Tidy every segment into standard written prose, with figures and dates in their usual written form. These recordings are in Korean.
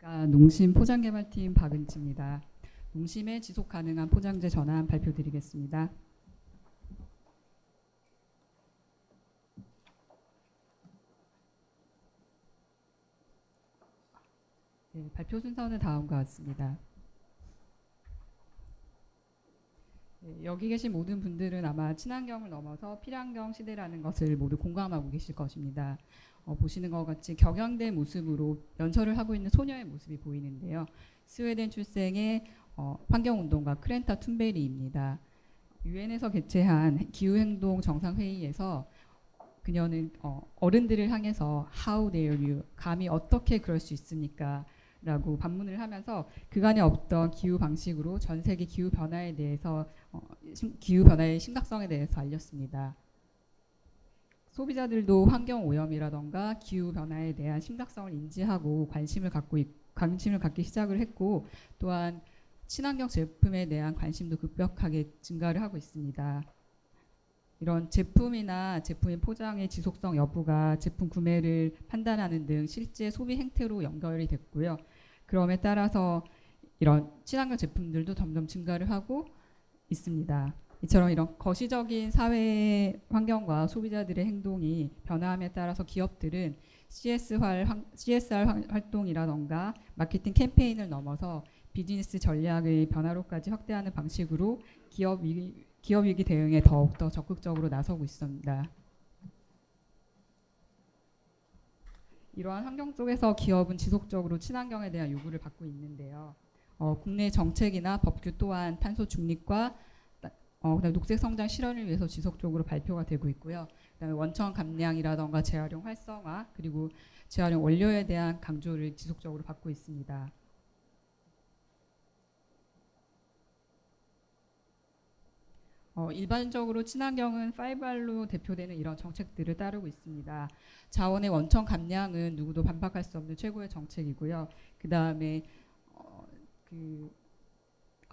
농심 포장개발팀 박은지입니다. 농심의 지속가능한 포장재 전환 발표드리겠습니다. 네, 발표 순서는 다음과 같습니다. 네, 여기 계신 모든 분들은 아마 친환경을 넘어서 필환경 시대라는 것을 모두 공감하고 계실 것입니다. 보시는 것 같이 격양된 모습으로 연설을 하고 있는 소녀의 모습이 보이는데요. 스웨덴 출생의 환경운동가 크렌타 툰베리입니다. 유엔에서 개최한 기후행동 정상회의에서 그녀는 어른들을 향해서 How dare you? 감히 어떻게 그럴 수 있습니까? 라고 반문을 하면서 그간의 없던 기후 방식으로 전 세계 기후 변화에 대해서 기후 변화의 심각성에 대해서 알렸습니다. 소비자들도 환경 오염이라던가 기후 변화에 대한 심각성을 인지하고 관심을 갖기 시작을 했고, 또한 친환경 제품에 대한 관심도 급격하게 증가를 하고 있습니다. 이런 제품이나 제품의 포장의 지속성 여부가 제품 구매를 판단하는 등 실제 소비 행태로 연결이 됐고요. 그럼에 따라서 이런 친환경 제품들도 점점 증가를 하고 있습니다. 이처럼 이런 거시적인 사회 환경과 소비자들의 행동이 변화함에 따라서 기업들은 CSR 활동이라던가 마케팅 캠페인을 넘어서 비즈니스 전략의 변화로까지 확대하는 방식으로 기업 위기 대응에 더욱더 적극적으로 나서고 있습니다. 이러한 환경 속에서 기업은 지속적으로 친환경에 대한 요구를 받고 있는데요. 국내 정책이나 법규 또한 탄소 중립과 그다음에 녹색 성장 실현을 위해서 지속적으로 발표가 되고 있고요. 그다음에 원천 감량이라던가 재활용 활성화, 그리고 재활용 원료에 대한 강조를 지속적으로 받고 있습니다. 일반적으로 친환경은 5R로 대표되는 이런 정책들을 따르고 있습니다. 자원의 원천 감량은 누구도 반박할 수 없는 최고의 정책이고요. 그 다음에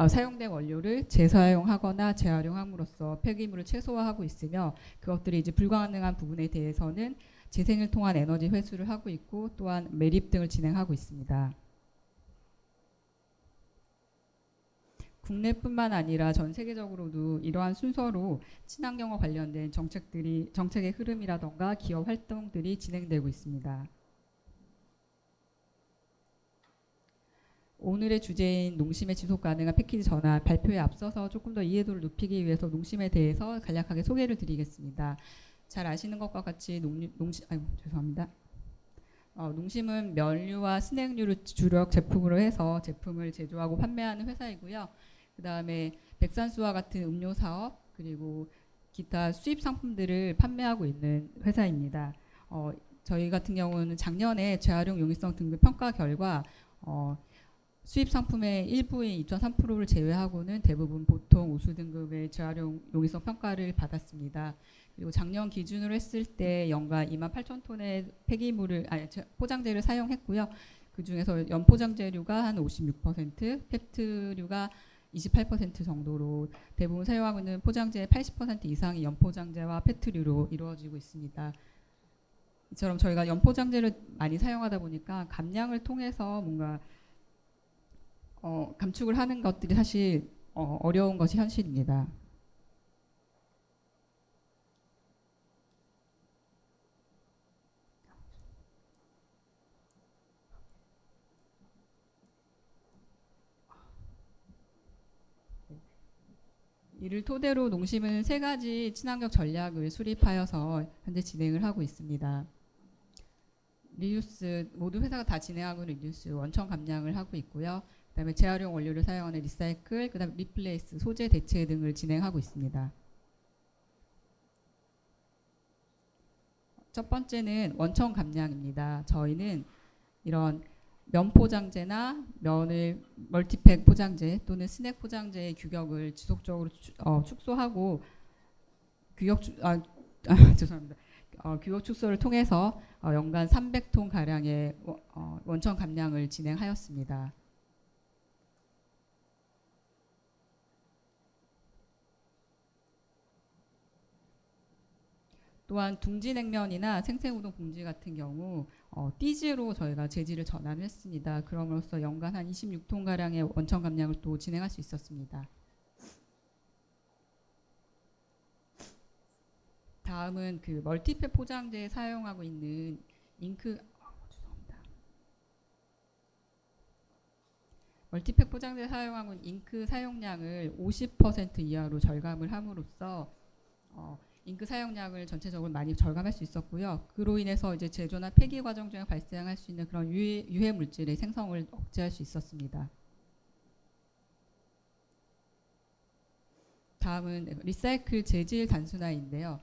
사용된 원료를 재사용하거나 재활용함으로써 폐기물을 최소화하고 있으며, 그것들이 이제 불가능한 부분에 대해서는 재생을 통한 에너지 회수를 하고 있고, 또한 매립 등을 진행하고 있습니다. 국내뿐만 아니라 전 세계적으로도 이러한 순서로 친환경과 관련된 정책의 흐름이라던가 기업 활동들이 진행되고 있습니다. 오늘의 주제인 농심의 지속가능한 패키지 전환 발표에 앞서서 조금 더 이해도를 높이기 위해서 농심에 대해서 간략하게 소개를 드리겠습니다. 잘 아시는 것과 같이 농심은 면류와 스낵류를 주력 제품으로 해서 제품을 제조하고 판매하는 회사이고요. 그 다음에 백산수와 같은 음료 사업, 그리고 기타 수입 상품들을 판매하고 있는 회사입니다. 저희 같은 경우는 작년에 재활용 용이성 등급 평가 결과 수입 상품의 일부인 2.3%를 제외하고는 대부분 보통 우수 등급의 재활용 용이성 평가를 받았습니다. 그리고 작년 기준으로 했을 때 연간 28,000톤의 포장재를 사용했고요. 그 중에서 연포장재류가 한 56%, 페트류가 28% 정도로 대부분 사용하고 있는 포장재의 80% 이상이 연포장재와 페트류로 이루어지고 있습니다. 이처럼 저희가 연포장재를 많이 사용하다 보니까 감량을 통해서 뭔가 감축을 하는 것들이 사실 어려운 것이 현실입니다. 이를 토대로 농심은 3가지 친환경 전략을 수립하여서 현재 진행을 하고 있습니다. 리유스, 모든 회사가 다 진행하고 있는 리유스, 원천 감량을 하고 있고요. 그다음에 재활용 원료를 사용하는 리사이클, 그다음에 리플레이스, 소재 대체 등을 진행하고 있습니다. 첫 번째는 원천 감량입니다. 저희는 이런 면 포장재나 면을 멀티팩 포장재 또는 스낵 포장재의 규격을 지속적으로 축소하고 죄송합니다. 규격 축소를 통해서 연간 300톤 가량의 원천 감량을 진행하였습니다. 또한 둥지 냉면이나 생생우동 봉지 같은 경우 띠즈로 저희가 재질을 전환을 했습니다. 그럼으로써 연간 한 26톤 가량의 원천 감량을 또 진행할 수 있었습니다. 다음은 그 멀티팩 포장재에 사용하고 있는 잉크 멀티팩 포장재에 사용하고 있는 잉크 사용량을 50% 이하로 절감을 함으로써 잉크 사용량을 전체적으로 많이 절감할 수 있었고요. 그로 인해서 이제 제조나 폐기 과정 중에 발생할 수 있는 그런 유해 물질의 생성을 억제할 수 있었습니다. 다음은 리사이클 재질 단순화인데요.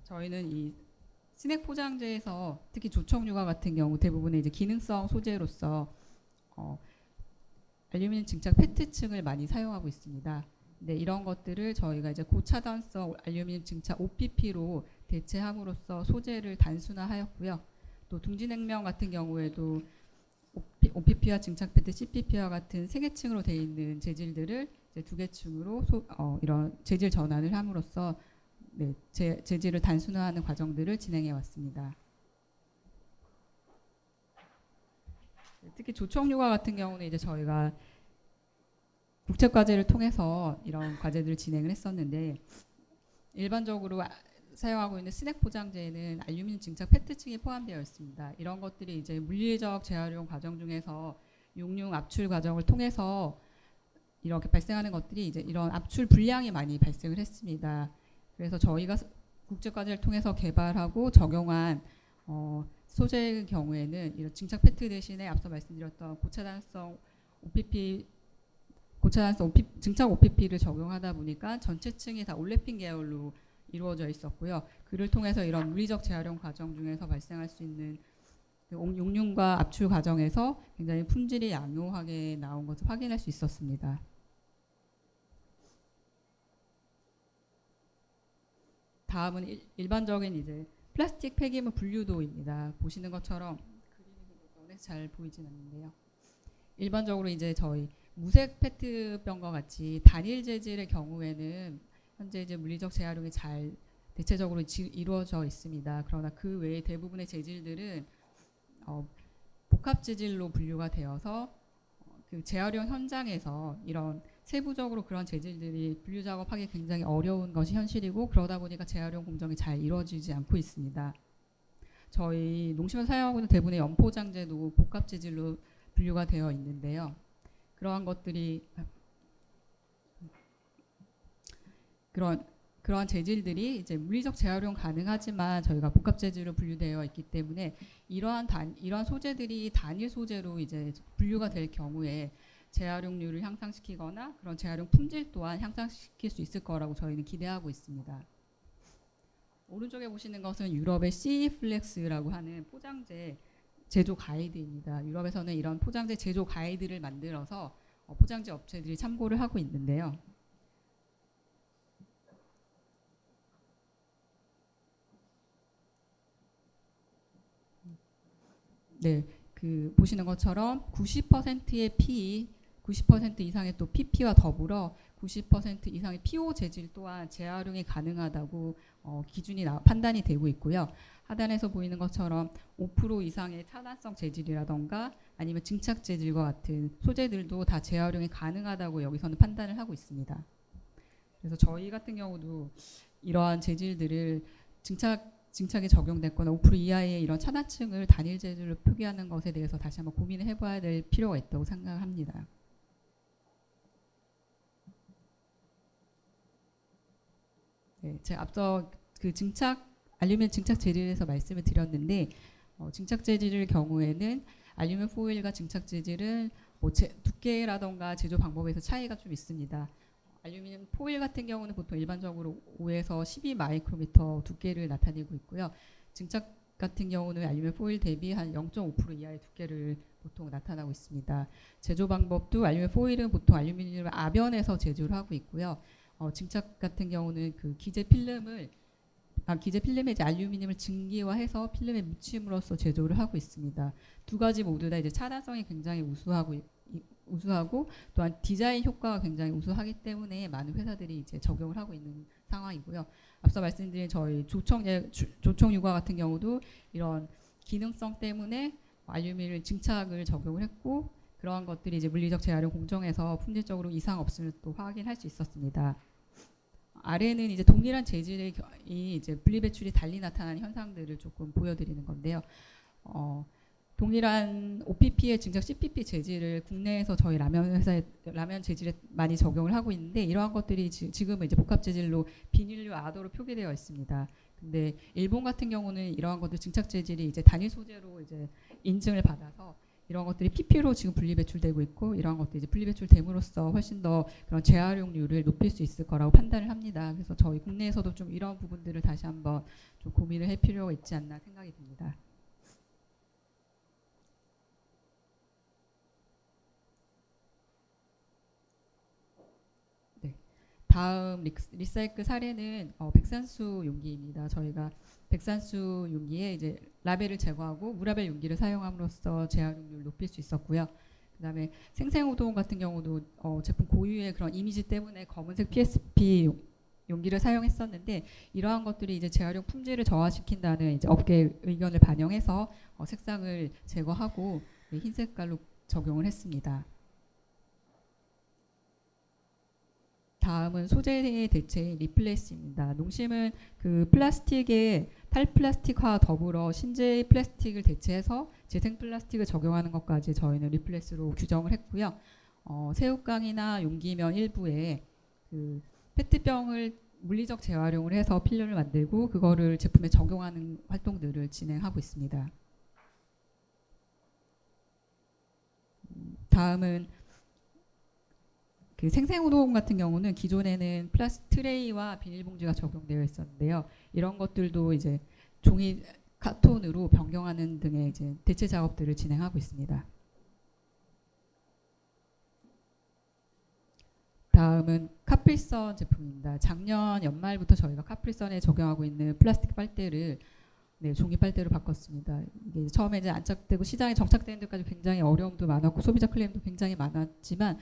저희는 이 스낵 포장재에서 특히 조청유과 같은 경우 대부분의 이제 기능성 소재로서 알루미늄 증착 페트층을 많이 사용하고 있습니다. 네, 이런 것들을 저희가 이제 고차단성 알루미늄 증착 OPP로 대체함으로써 소재를 단순화하였고요. 또 둥지냉면 같은 경우에도 OPP와 증착 패드, CPP와 같은 세 개층으로 되어 있는 재질들을 이제 두 개층으로 이런 재질 전환을 함으로써 네, 재질을 단순화하는 과정들을 진행해 왔습니다. 특히 조청유과 같은 경우는 이제 저희가 국책과제를 통해서 이런 과제들을 진행을 했었는데 일반적으로 사용하고 있는 스낵 포장재에는 알루미늄 증착 페트층이 포함되어 있습니다. 이런 것들이 이제 물리적 재활용 과정 중에서 용융 압출 과정을 통해서 이렇게 발생하는 것들이 이제 이런 압출 불량이 많이 발생을 했습니다. 그래서 저희가 국제과제를 통해서 개발하고 적용한 소재의 경우에는 이런 증착 페트 대신에 앞서 말씀드렸던 고차단성 증착 OPP를 적용하다 보니까 전체 층이 다 올레핀 계열로 이루어져 있었고요. 그를 통해서 이런 물리적 재활용 과정 중에서 발생할 수 있는 용융과 압출 과정에서 굉장히 품질이 양호하게 나온 것을 확인할 수 있었습니다. 다음은 일반적인 이제 플라스틱 폐기물 분류도입니다. 보시는 것처럼 그림이 잘 보이진 않는데요. 일반적으로 이제 저희 무색 페트병과 같이 단일 재질의 경우에는 현재 이제 물리적 재활용이 잘 대체적으로 이루어져 있습니다. 그러나 그 외에 대부분의 재질들은 복합 재질로 분류가 되어서 그 재활용 현장에서 이런 세부적으로 그런 재질들이 분류 작업하기 굉장히 어려운 것이 현실이고 그러다 보니까 재활용 공정이 잘 이루어지지 않고 있습니다. 저희 농심에서 사용하고 있는 대부분의 연포장재도 복합 재질로 분류가 되어 있는데요. 그러한 것들이 그러한 재질들이 이제 물리적 재활용 가능하지만 저희가 복합 재질로 분류되어 있기 때문에 이러한 소재들이 단일 소재로 이제 분류가 될 경우에 재활용률을 향상시키거나 그런 재활용 품질 또한 향상시킬 수 있을 거라고 저희는 기대하고 있습니다. 오른쪽에 보시는 것은 유럽의 CE플렉스라고 하는 포장재 제조 가이드입니다. 유럽에서는 이런 포장재 제조 가이드를 만들어서 포장재 업체들이 참고를 하고 있는데요. 네, 그 보시는 것처럼 90%의 PE, 90% 이상의 또 PP와 더불어 90% 이상의 PO 재질 또한 재활용이 가능하다고 기준이 판단이 되고 있고요. 하단에서 보이는 것처럼 5% 이상의 차단성 재질이라던가 아니면 증착 재질과 같은 소재들도 다 재활용이 가능하다고 여기서는 판단을 하고 있습니다. 그래서 저희 같은 경우도 이러한 재질들을 증착에 적용됐거나 5% 이하의 이런 차단층을 단일 재질로 표기하는 것에 대해서 다시 한번 고민을 해봐야 될 필요가 있다고 생각합니다. 네, 제가 앞서 그 알루미늄 증착 재질에서 말씀을 드렸는데 증착 재질의 경우에는 알루미늄 포일과 증착 재질은 뭐 두께라던가 제조 방법에서 차이가 좀 있습니다. 알루미늄 포일 같은 경우는 보통 일반적으로 5에서 12 마이크로미터 두께를 나타내고 있고요. 증착 같은 경우는 알루미늄 포일 대비 한 0.5% 이하의 두께를 보통 나타나고 있습니다. 제조 방법도 알루미늄 포일은 보통 알루미늄을 아변에서 제조를 하고 있고요. 증착 같은 경우는 그 기재 필름에 이제 알루미늄을 증기화해서 필름에 묻힘으로써 제조를 하고 있습니다. 두 가지 모두 다 이제 차단성이 굉장히 우수하고 또한 디자인 효과가 굉장히 우수하기 때문에 많은 회사들이 이제 적용을 하고 있는 상황이고요. 앞서 말씀드린 저희 조청유과 같은 경우도 이런 기능성 때문에 알루미늄 증착을 적용을 했고 그러한 것들이 이제 물리적 재활용 공정에서 품질적으로 이상 없음을 또 확인할 수 있었습니다. 아래는 이제 동일한 재질의 이제 분리 배출이 달리 나타나는 현상들을 조금 보여드리는 건데요. 동일한 OPP의 증착 CPP 재질을 국내에서 저희 라면 회사에 라면 재질에 많이 적용을 하고 있는데 이러한 것들이 지금은 이제 복합 재질로 비닐류 아더로 표기되어 있습니다. 근데 일본 같은 경우는 이러한 것들 증착 재질이 이제 단일 소재로 이제 인증을 받아서 이런 것들이 PP로 지금 분리 배출되고 있고 이러한 것들이 이제 분리 배출됨으로써 훨씬 더 그런 재활용률을 높일 수 있을 거라고 판단을 합니다. 그래서 저희 국내에서도 좀 이런 부분들을 다시 한번 좀 고민을 할 필요가 있지 않나 생각이 듭니다. 네. 다음 리사이클 사례는 백산수 용기입니다. 저희가 백산수 용기에 이제 라벨을 제거하고 무라벨 용기를 사용함으로써 재활용률을 높일 수 있었고요. 그다음에 생생우동 같은 경우도 제품 고유의 그런 이미지 때문에 검은색 PSP 용기를 사용했었는데 이러한 것들이 이제 재활용 품질을 저하시킨다는 이제 업계 의견을 반영해서 색상을 제거하고 흰 색깔로 적용을 했습니다. 다음은 소재의 대체인 리플레이스입니다. 농심은 그 플라스틱의 탈플라스틱과 더불어 신재 플라스틱을 대체해서 재생 플라스틱을 적용하는 것까지 저희는 리플레이스로 규정을 했고요. 새우깡이나 용기면 일부에 그 페트병을 물리적 재활용을 해서 필름을 만들고 그거를 제품에 적용하는 활동들을 진행하고 있습니다. 다음은 그 생생우동 같은 경우는 기존에는 플라스틱 트레이와 비닐봉지가 적용되어 있었는데요. 이런 것들도 이제 종이 카톤으로 변경하는 등의 이제 대체 작업들을 진행하고 있습니다. 다음은 카프리선 제품입니다. 작년 연말부터 저희가 카프리선에 적용하고 있는 플라스틱 빨대를 종이 빨대로 바꿨습니다. 이게 처음에 이제 안착되고 시장에 정착되는 데까지 굉장히 어려움도 많았고 소비자 클레임도 굉장히 많았지만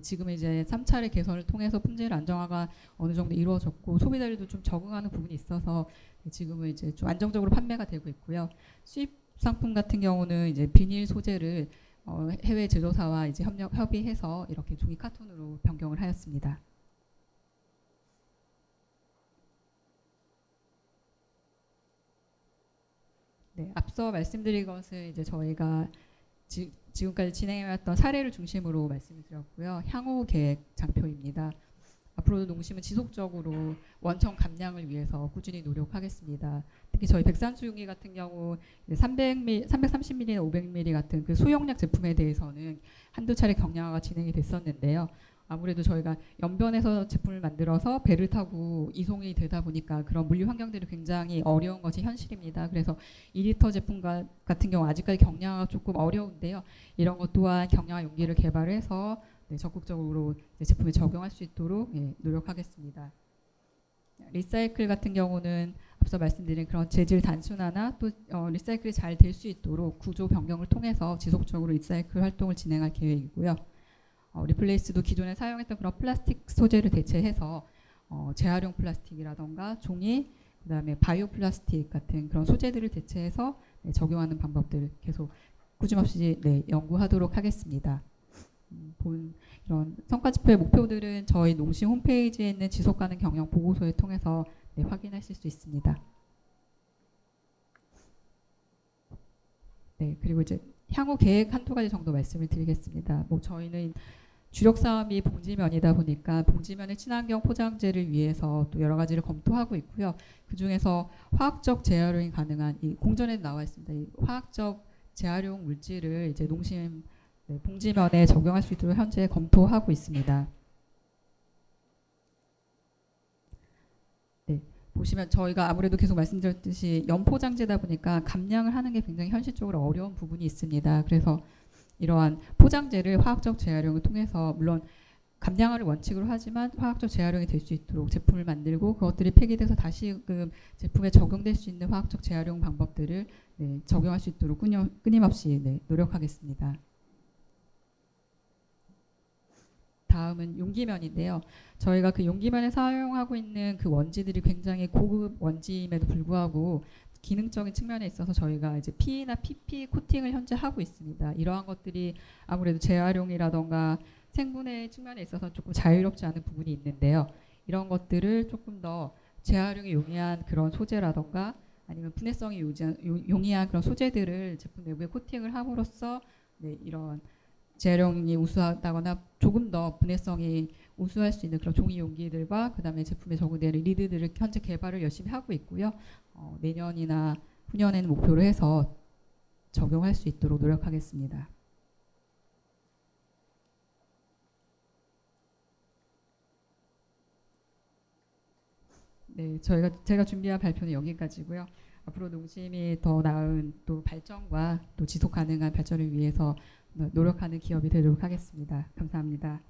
지금 이제 3차례 개선을 통해서 품질 안정화가 어느 정도 이루어졌고 소비자들도 좀 적응하는 부분이 있어서 지금은 이제 좀 안정적으로 판매가 되고 있고요. 수입 상품 같은 경우는 이제 비닐 소재를 해외 제조사와 이제 협의해서 이렇게 종이 카톤으로 변경을 하였습니다. 네, 앞서 말씀드린 것은 이제 저희가 지금까지 진행해왔던 사례를 중심으로 말씀을 드렸고요. 향후 계획 장표입니다. 앞으로도 농심은 지속적으로 원천 감량을 위해서 꾸준히 노력하겠습니다. 특히 저희 백산수 용기 같은 경우 330ml나 500ml 같은 그 소용량 제품에 대해서는 한두 차례 경량화가 진행이 됐었는데요. 아무래도 저희가 연변에서 제품을 만들어서 배를 타고 이송이 되다 보니까 그런 물류 환경들이 굉장히 어려운 것이 현실입니다. 그래서 2리터 제품 같은 경우 아직까지 경량화가 조금 어려운데요. 이런 것 또한 경량화 용기를 개발해서 적극적으로 제품에 적용할 수 있도록 노력하겠습니다. 리사이클 같은 경우는 앞서 말씀드린 그런 재질 단순화나 또 리사이클이 잘 될 수 있도록 구조 변경을 통해서 지속적으로 리사이클 활동을 진행할 계획이고요. 리플레이스도 기존에 사용했던 그런 플라스틱 소재를 대체해서 재활용 플라스틱이라던가 종이, 그다음에 바이오 플라스틱 같은 그런 소재들을 대체해서 적용하는 방법들을 계속 꾸준없이 연구하도록 하겠습니다. 본 이런 성과지표의 목표들은 저희 농심 홈페이지에 있는 지속가능 경영 보고서를 통해서 확인하실 수 있습니다. 그리고 이제 향후 계획 한두 가지 정도 말씀을 드리겠습니다. 저희는 주력 사업이 봉지면이다 보니까 봉지면의 친환경 포장재를 위해서 또 여러 가지를 검토하고 있고요. 그 중에서 화학적 재활용이 가능한 이 공전에도 나와 있습니다. 이 화학적 재활용 물질을 이제 농심 봉지면에 적용할 수 있도록 현재 검토하고 있습니다. 보시면 저희가 아무래도 계속 말씀드렸듯이 연포장재다 보니까 감량을 하는 게 굉장히 현실적으로 어려운 부분이 있습니다. 그래서 이러한 포장재를 화학적 재활용을 통해서 물론 감량화를 원칙으로 하지만 화학적 재활용이 될 수 있도록 제품을 만들고 그것들이 폐기돼서 다시금 제품에 적용될 수 있는 화학적 재활용 방법들을 적용할 수 있도록 끊임없이 노력하겠습니다. 다음은 용기면인데요. 저희가 그 용기면에 사용하고 있는 그 원지들이 굉장히 고급 원지임에도 불구하고 기능적인 측면에 있어서 저희가 이제 P나 PP 코팅을 현재 하고 있습니다. 이러한 것들이 아무래도 재활용이라던가 생분해 측면에 있어서 조금 자유롭지 않은 부분이 있는데요. 이런 것들을 조금 더 재활용이 용이한 그런 소재라던가 아니면 분해성이 용이한 그런 소재들을 제품 내부에 코팅을 함으로써 네, 이런 재활용이 우수하다거나 조금 더 분해성이 우수할 수 있는 그런 종이 용기들과 그다음에 제품에 적용되는 리드들을 현재 개발을 열심히 하고 있고요. 내년이나 후년에는 목표로 해서 적용할 수 있도록 노력하겠습니다. 네, 제가 준비한 발표는 여기까지고요. 앞으로 농심이 더 나은 또 발전과 또 지속 가능한 발전을 위해서 노력하는 기업이 되도록 하겠습니다. 감사합니다.